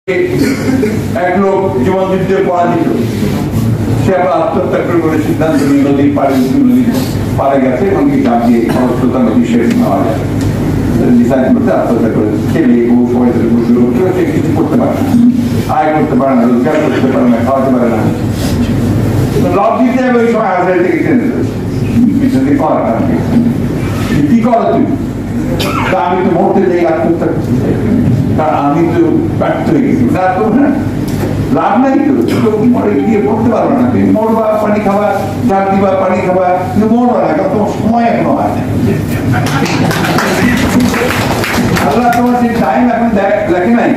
এক লোক জীবন যুদ্ধে পরাজিত, সে আবার আত্মহত্যা করে সিদ্ধান্ত নিয়ে নদীর পাড়ে পাড়ে গেছে এবং গাছ দিয়ে খরস্রোতা নদী শেষ নেওয়া যায় ডিসাইড করতে আত্মহত্যা করে ছেলে বউ সবাই বসে উঠলো, সে কিছু করতে পারে না, আয় করতে পারে না, রোজগার করতে পারে না, খাওয়াতে পারে না, লাভ দিতে যাবে ওই সময় হাজার থেকে টেনে পিছনে করা কি করো তুমি? আমি তো মরতে যাই আত্মহত্যা করতে চাই, কারণ আমি তো ব্যর্থ হয়ে গেছি, না তো লাভ নাই তো মরে গিয়ে পড়তে পারবো না, তুমি মরবা পানি খাবা, ঝাঁক দিবা পানি খাবা, কিন্তু মরবা না, কারণ তোমার সময় এখনো হয় না। আল্লাহ তোমার সেই টাইম এখন লেখে নাই,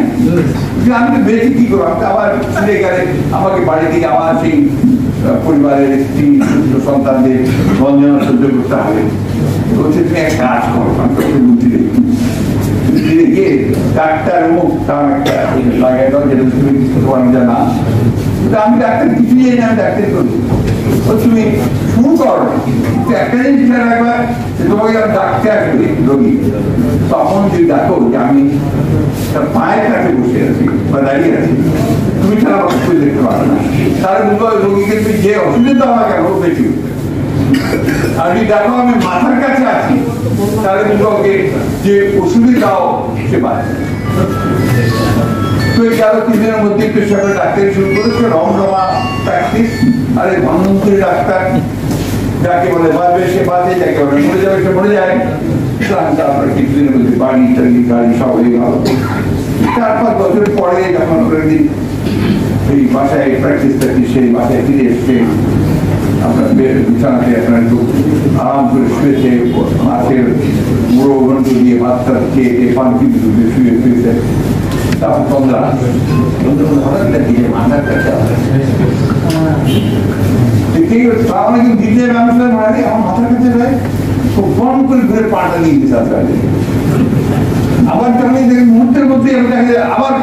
আমি তো বেশি কি করবো, আমি তো আবার ফিরে গেলে আমাকে বাড়ি থেকে আবার সেই পরিবারের স্ত্রী সন্তানদের বঞ্চনা সহ্য করতে হবে। বলছে তুমি এক কাজ করো, বুদ্ধি গিয়ে ডাক্তার মুখ একটা লাগাই দাও, যেটা তুমি তোমার জানা, আমি ডাক্তার কিছু জানি না, আমি ডাক্তার করি, তুমি শুরু করো, একটা জিনিস খেয়াল রাখবা যে তোমাকে ডাক্তার করি রোগী, তখন যদি দেখো যে আমি পায়ের কাছে বসে আছি বা দাঁড়িয়ে আছি, তুমি ছাড়া অসুবিধা দেখতে পারো না, তাহলে বুঝবো রোগীকে তুমি যে অসুবিধা হয় কেন বেশি, আর যদি দেখো আমি মাথার কাছে আছি তাহলে বুঝবো যে অসুবিধাও সে বাঁচে। তো এই গেল 3 দিনের মধ্যে একটু সরকার ডাক্তারি শুরু করেছে, রমরমা প্র্যাকটিস। আর এই ধন্বন্তরী ডাক্তার, যাকে বলে বাঁচবে সে বাঁচে, যাকে বলে মরে যাবে সে মরে যায়। তারপরে কিছুদিনের মধ্যে বাড়ি টাড়ি গাড়ি সব হয়ে গেল। 4-5 বছর পরে যখন দিন এই বাসায় প্র্যাকটিস প্র্যাকটিস সেই বাসায় ফিরে এসছে, আপনার বিছানাতে আপনার একটু আরাম করে শুয়েছে, মাছের মুড়ো ঘন্ট দিয়ে ভাতটা খেয়ে পানকি দিয়ে শুয়ে শুয়েছে। তখন তন্দ্রা হঠাৎ দেখি যে মাথার কাছে দিতে মানুষের মারে আমার মাথার কাছে যায়, খুব কম করে ঘুরে পাটা নিয়ে দিতে আসবে। আবার যখন দেখেন মুহূর্তের মধ্যে আবার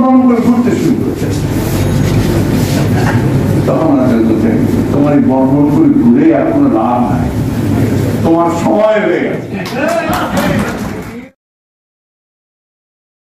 কম করে ঘুরতে শুরু করছে। তখন বলছেন তোমার এই বর্মন করে ঘুরে আর কোনো লাভ নাই, তোমার সময় হয়ে গেছে।